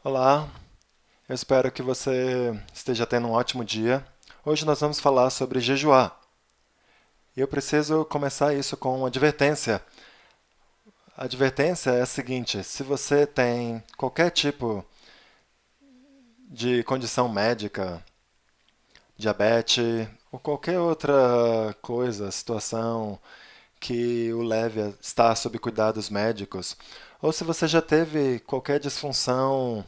Olá, eu espero que você esteja tendo um ótimo dia. Hoje nós vamos falar sobre jejuar. E eu preciso começar isso com uma advertência. A advertência é a seguinte: se você tem qualquer tipo de condição médica, diabetes ou qualquer outra coisa, situação que o leve a estar sob cuidados médicos, ou se você já teve qualquer disfunção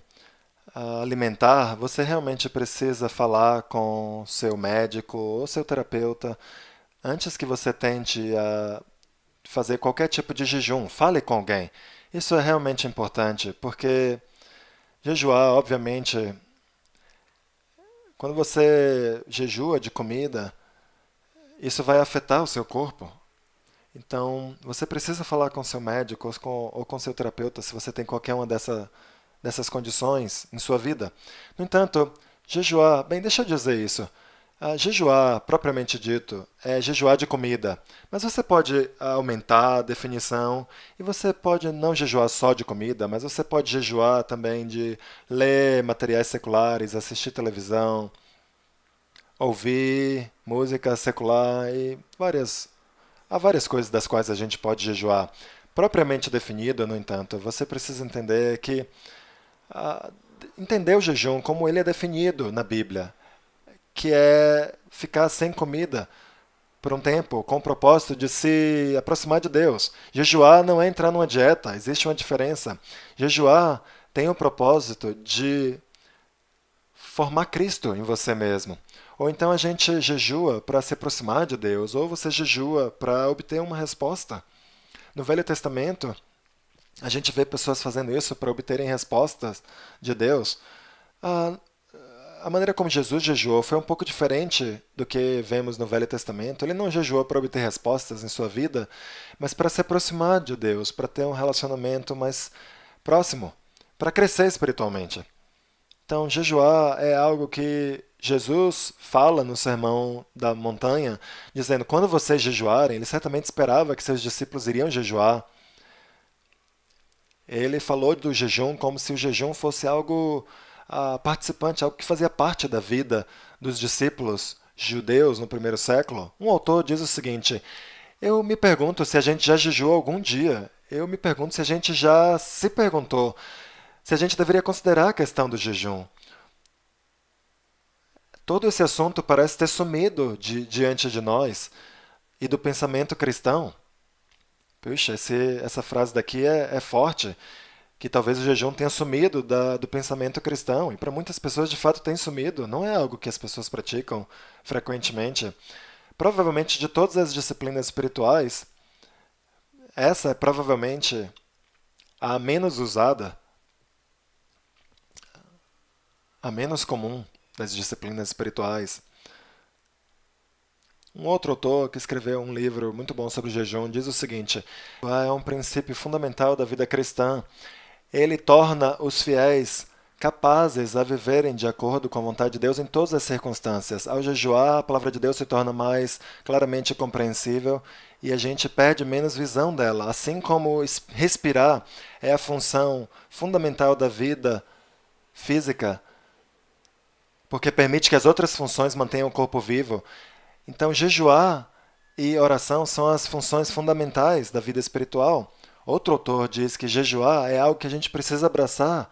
alimentar, você realmente precisa falar com seu médico ou seu terapeuta antes que você tente fazer qualquer tipo de jejum. Fale com alguém. Isso é realmente importante, porque jejuar, obviamente, quando você jejua de comida, isso vai afetar o seu corpo. Então, você precisa falar com seu médico ou com seu terapeuta se você tem qualquer uma dessas condições em sua vida. No entanto, jejuar, bem, deixa eu dizer isso. Jejuar, propriamente dito, é jejuar de comida. Mas você pode aumentar a definição e você pode não jejuar só de comida, mas você pode jejuar também de ler materiais seculares, assistir televisão, ouvir música secular e há várias coisas das quais a gente pode jejuar. Propriamente definido, no entanto, você precisa entender que ah, entender o jejum como ele é definido na Bíblia, que é ficar sem comida por um tempo, com o propósito de se aproximar de Deus. Jejuar não é entrar numa dieta, existe uma diferença. Jejuar tem o propósito de formar Cristo em você mesmo. Ou então a gente jejua para se aproximar de Deus, ou você jejua para obter uma resposta. No Velho Testamento, a gente vê pessoas fazendo isso para obterem respostas de Deus. A, a maneira como Jesus jejuou foi um pouco diferente do que vemos no Velho Testamento. Ele não jejuou para obter respostas em sua vida, mas para se aproximar de Deus, para ter um relacionamento mais próximo, para crescer espiritualmente. Então, jejuar é algo que Jesus fala no Sermão da Montanha, dizendo: quando vocês jejuarem, ele certamente esperava que seus discípulos iriam jejuar. Ele falou do jejum como se o jejum fosse algo participante, algo que fazia parte da vida dos discípulos judeus no primeiro século. Um autor diz o seguinte: eu me pergunto se a gente já jejuou algum dia. Eu me pergunto se a gente já se perguntou se a gente deveria considerar a questão do jejum. Todo esse assunto parece ter sumido diante de nós e do pensamento cristão. Puxa, essa frase daqui é forte, que talvez o jejum tenha sumido do pensamento cristão. E para muitas pessoas, de fato, tem sumido. Não é algo que as pessoas praticam frequentemente. Provavelmente, de todas as disciplinas espirituais, essa é provavelmente a menos usada, a menos comum das disciplinas espirituais. Um outro autor que escreveu um livro muito bom sobre o jejum diz o seguinte: é um princípio fundamental da vida cristã. Ele torna os fiéis capazes a viverem de acordo com a vontade de Deus em todas as circunstâncias. Ao jejuar, a palavra de Deus se torna mais claramente compreensível e a gente perde menos visão dela. Assim como respirar é a função fundamental da vida física, porque permite que as outras funções mantenham o corpo vivo. Então, jejuar e oração são as funções fundamentais da vida espiritual. Outro autor diz que jejuar é algo que a gente precisa abraçar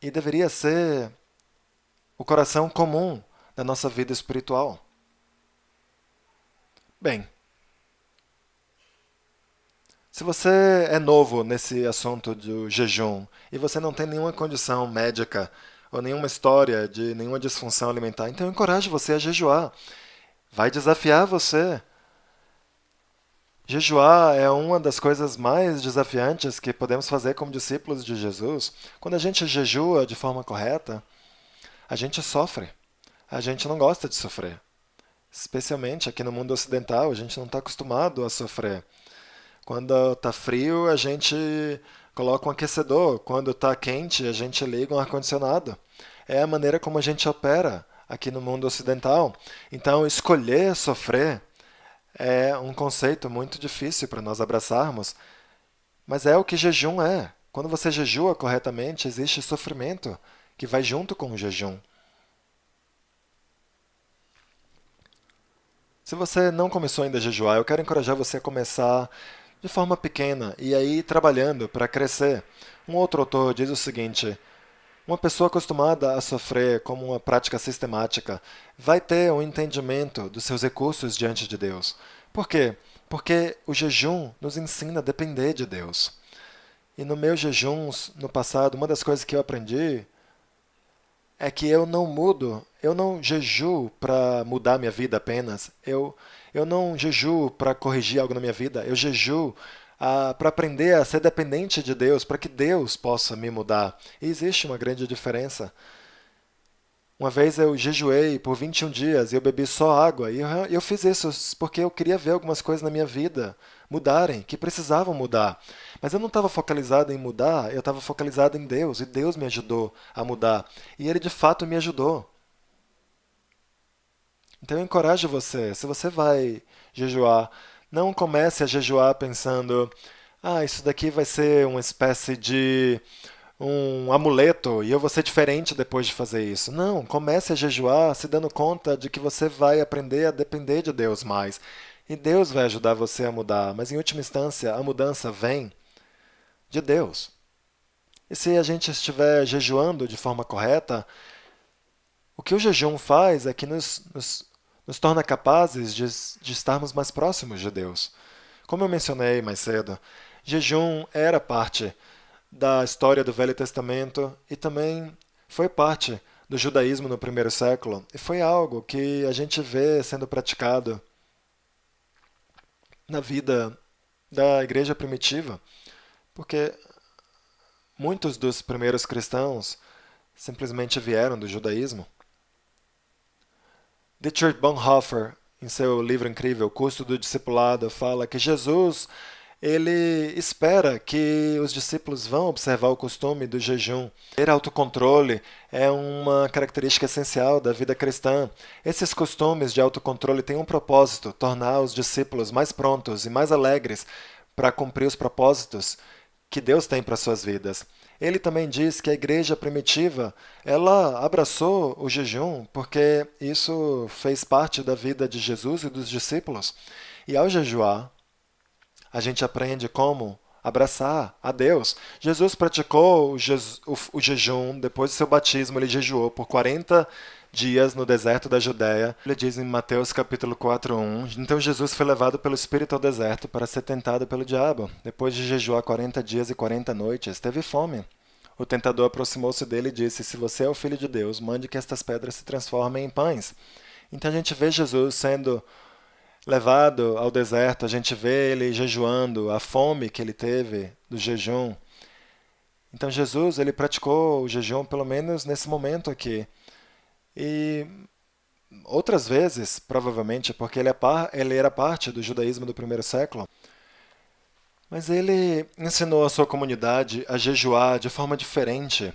e deveria ser o coração comum da nossa vida espiritual. Bem, se você é novo nesse assunto do jejum e você não tem nenhuma condição médica ou nenhuma história de nenhuma disfunção alimentar, então eu encorajo você a jejuar. Vai desafiar você. Jejuar é uma das coisas mais desafiantes que podemos fazer como discípulos de Jesus. Quando a gente jejua de forma correta, a gente sofre. A gente não gosta de sofrer. Especialmente aqui no mundo ocidental, a gente não está acostumado a sofrer. Quando está frio, a gente coloca um aquecedor. Quando está quente, a gente liga um ar-condicionado. É a maneira como a gente opera aqui no mundo ocidental. Então, escolher sofrer é um conceito muito difícil para nós abraçarmos, mas é o que jejum é. Quando você jejua corretamente, existe sofrimento que vai junto com o jejum. Se você não começou ainda a jejuar, eu quero encorajar você a começar de forma pequena e aí trabalhando para crescer. Um outro autor diz o seguinte: uma pessoa acostumada a sofrer como uma prática sistemática vai ter um entendimento dos seus recursos diante de Deus. Por quê? Porque o jejum nos ensina a depender de Deus. E no meus jejuns, no passado, uma das coisas que eu aprendi é que eu não mudo, eu não jejuo para mudar minha vida apenas, eu não jejuo para corrigir algo na minha vida, eu jejuo para aprender a ser dependente de Deus, para que Deus possa me mudar. E existe uma grande diferença. Uma vez eu jejuei por 21 dias e eu bebi só água. E eu fiz isso porque eu queria ver algumas coisas na minha vida mudarem, que precisavam mudar. Mas eu não estava focalizado em mudar, eu estava focalizado em Deus. E Deus me ajudou a mudar. E Ele de fato me ajudou. Então eu encorajo você, se você vai jejuar, não comece a jejuar pensando, isso daqui vai ser uma espécie de um amuleto e eu vou ser diferente depois de fazer isso. Não, comece a jejuar se dando conta de que você vai aprender a depender de Deus mais. E Deus vai ajudar você a mudar, mas em última instância, a mudança vem de Deus. E se a gente estiver jejuando de forma correta, o que o jejum faz é que nos torna capazes de estarmos mais próximos de Deus. Como eu mencionei mais cedo, jejum era parte da história do Velho Testamento e também foi parte do judaísmo no primeiro século. E foi algo que a gente vê sendo praticado na vida da igreja primitiva, porque muitos dos primeiros cristãos simplesmente vieram do judaísmo. Dietrich Bonhoeffer, em seu livro incrível, O Custo do Discipulado, fala que Jesus ele espera que os discípulos vão observar o costume do jejum. Ter autocontrole é uma característica essencial da vida cristã. Esses costumes de autocontrole têm um propósito: tornar os discípulos mais prontos e mais alegres para cumprir os propósitos que Deus tem para suas vidas. Ele também diz que a igreja primitiva, ela abraçou o jejum porque isso fez parte da vida de Jesus e dos discípulos. E ao jejuar, a gente aprende como abraçar a Deus. Jesus praticou o jejum, depois do seu batismo, ele jejuou por 40 dias no deserto da Judéia. Ele diz em Mateus capítulo 4:1, então Jesus foi levado pelo Espírito ao deserto para ser tentado pelo diabo. Depois de jejuar 40 dias e 40 noites, teve fome. O tentador aproximou-se dele e disse: se você é o Filho de Deus, mande que estas pedras se transformem em pães. Então a gente vê Jesus sendo levado ao deserto, a gente vê ele jejuando, a fome que ele teve do jejum. Então Jesus, ele praticou o jejum pelo menos nesse momento aqui. E outras vezes, provavelmente, porque ele era parte do judaísmo do primeiro século, mas ele ensinou a sua comunidade a jejuar de forma diferente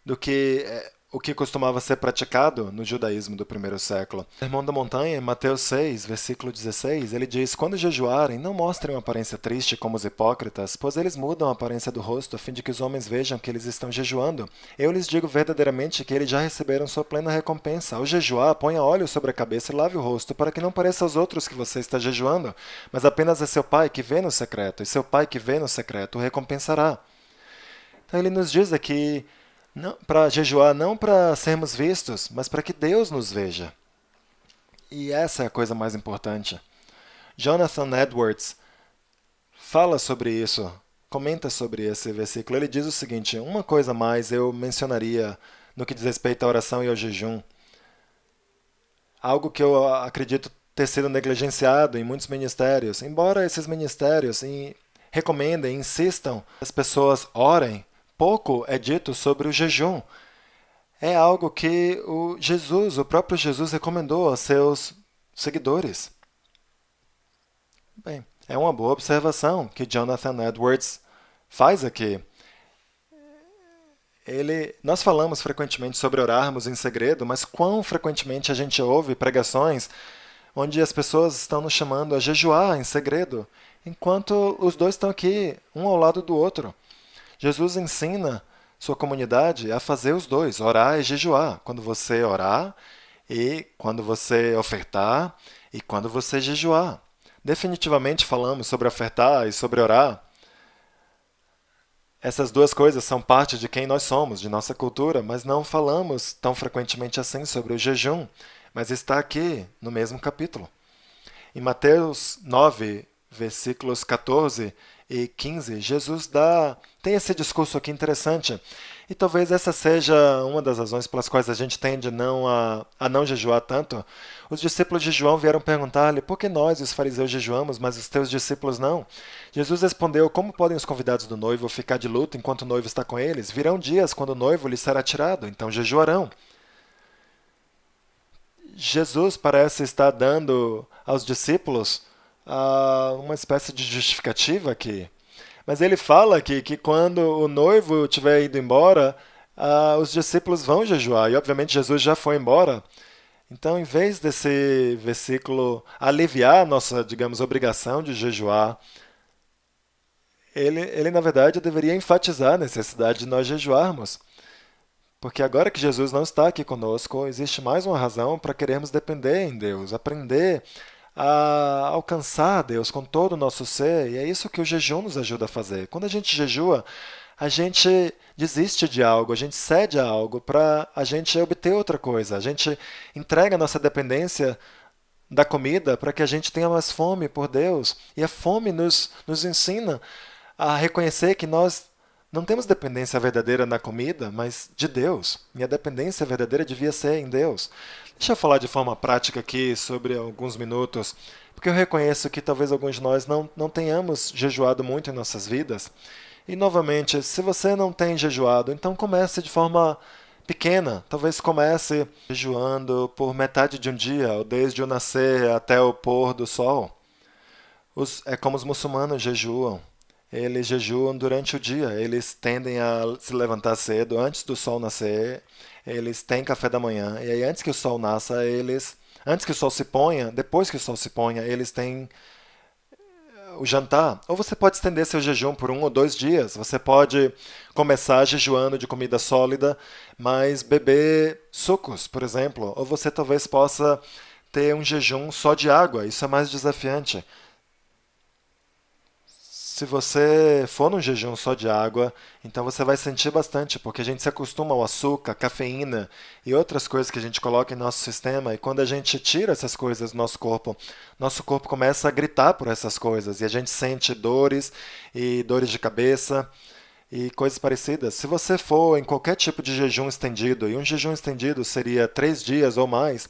do que o que costumava ser praticado no judaísmo do primeiro século. No Sermão da Montanha, em Mateus 6, versículo 16, ele diz: quando jejuarem, não mostrem uma aparência triste como os hipócritas, pois eles mudam a aparência do rosto a fim de que os homens vejam que eles estão jejuando. Eu lhes digo verdadeiramente que eles já receberam sua plena recompensa. Ao jejuar, ponha óleo sobre a cabeça e lave o rosto, para que não pareça aos outros que você está jejuando, mas apenas a seu pai que vê no secreto, e seu pai que vê no secreto o recompensará. Então ele nos diz aqui para jejuar não para sermos vistos, mas para que Deus nos veja. E essa é a coisa mais importante. Jonathan Edwards fala sobre isso, comenta sobre esse versículo. Ele diz o seguinte: uma coisa a mais eu mencionaria no que diz respeito à oração e ao jejum. Algo que eu acredito ter sido negligenciado em muitos ministérios. Embora esses ministérios recomendem, insistam que as pessoas orem, pouco é dito sobre o jejum. É algo que o próprio Jesus recomendou aos seus seguidores. Bem, é uma boa observação que Jonathan Edwards faz aqui. Nós falamos frequentemente sobre orarmos em segredo, mas quão frequentemente a gente ouve pregações onde as pessoas estão nos chamando a jejuar em segredo, enquanto os dois estão aqui, um ao lado do outro. Jesus ensina sua comunidade a fazer os dois, orar e jejuar. Quando você orar e quando você ofertar e quando você jejuar. Definitivamente falamos sobre ofertar e sobre orar. Essas duas coisas são parte de quem nós somos, de nossa cultura, mas não falamos tão frequentemente assim sobre o jejum, mas está aqui no mesmo capítulo. Em Mateus 9, versículos 14 e 15, tem esse discurso aqui interessante. E talvez essa seja uma das razões pelas quais a gente tende a não jejuar tanto. Os discípulos de João vieram perguntar-lhe: por que nós, os fariseus, jejuamos, mas os teus discípulos não? Jesus respondeu: como podem os convidados do noivo ficar de luto enquanto o noivo está com eles? Virão dias quando o noivo lhes será tirado, então jejuarão. Jesus parece estar dando aos discípulos uma espécie de justificativa aqui. Mas ele fala aqui que quando o noivo tiver ido embora, os discípulos vão jejuar. E obviamente Jesus já foi embora. Então, em vez desse versículo aliviar a nossa, digamos, obrigação de jejuar, ele na verdade deveria enfatizar a necessidade de nós jejuarmos. Porque agora que Jesus não está aqui conosco, existe mais uma razão para querermos depender em Deus, aprender a alcançar Deus com todo o nosso ser, e é isso que o jejum nos ajuda a fazer. Quando a gente jejua, a gente desiste de algo, a gente cede a algo para a gente obter outra coisa. A gente entrega a nossa dependência da comida para que a gente tenha mais fome por Deus. E a fome nos ensina a reconhecer que nós não temos dependência verdadeira na comida, mas de Deus. E a dependência verdadeira devia ser em Deus. Deixa eu falar de forma prática aqui sobre alguns minutos, porque eu reconheço que talvez alguns de nós não tenhamos jejuado muito em nossas vidas. E, novamente, se você não tem jejuado, então comece de forma pequena. Talvez comece jejuando por metade de um dia, ou desde o nascer até o pôr do sol. É como os muçulmanos jejuam. Eles jejuam durante o dia. Eles tendem a se levantar cedo, antes do sol nascer. Eles têm café da manhã. E aí, antes que o sol nasça, antes que o sol se ponha, depois que o sol se ponha, eles têm o jantar. Ou você pode estender seu jejum por 1 ou 2 dias. Você pode começar jejuando de comida sólida, mas beber sucos, por exemplo. Ou você talvez possa ter um jejum só de água. Isso é mais desafiante. Se você for num jejum só de água, então você vai sentir bastante, porque a gente se acostuma ao açúcar, cafeína e outras coisas que a gente coloca em nosso sistema, e quando a gente tira essas coisas do nosso corpo começa a gritar por essas coisas, e a gente sente dores e dores de cabeça e coisas parecidas. Se você for em qualquer tipo de jejum estendido, e um jejum estendido seria 3 dias ou mais,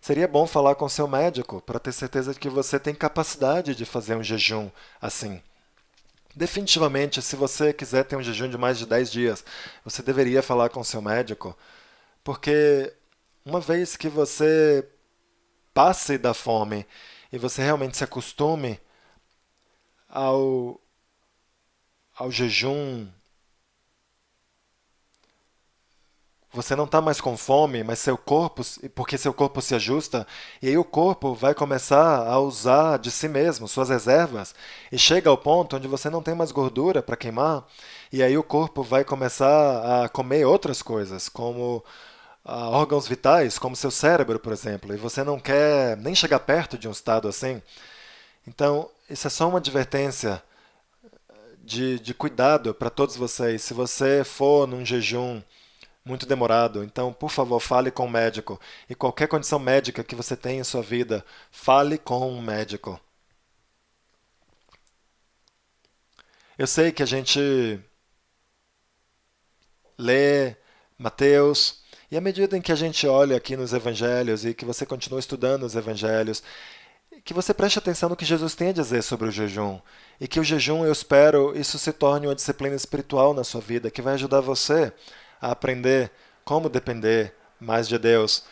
seria bom falar com seu médico para ter certeza de que você tem capacidade de fazer um jejum assim. Definitivamente, se você quiser ter um jejum de mais de 10 dias, você deveria falar com seu médico, porque uma vez que você passe da fome e você realmente se acostume ao, ao jejum, você não está mais com fome, mas porque seu corpo se ajusta, e aí o corpo vai começar a usar de si mesmo, suas reservas, e chega ao ponto onde você não tem mais gordura para queimar, e aí o corpo vai começar a comer outras coisas, como órgãos vitais, como seu cérebro, por exemplo, e você não quer nem chegar perto de um estado assim. Então, isso é só uma advertência de cuidado para todos vocês. Se você for num jejum muito demorado. Então, por favor, fale com o médico. E qualquer condição médica que você tenha em sua vida, fale com um médico. Eu sei que a gente lê Mateus, e à medida em que a gente olha aqui nos evangelhos e que você continua estudando os evangelhos, que você preste atenção no que Jesus tem a dizer sobre o jejum. E que o jejum, eu espero, isso se torne uma disciplina espiritual na sua vida, que vai ajudar você a aprender como depender mais de Deus,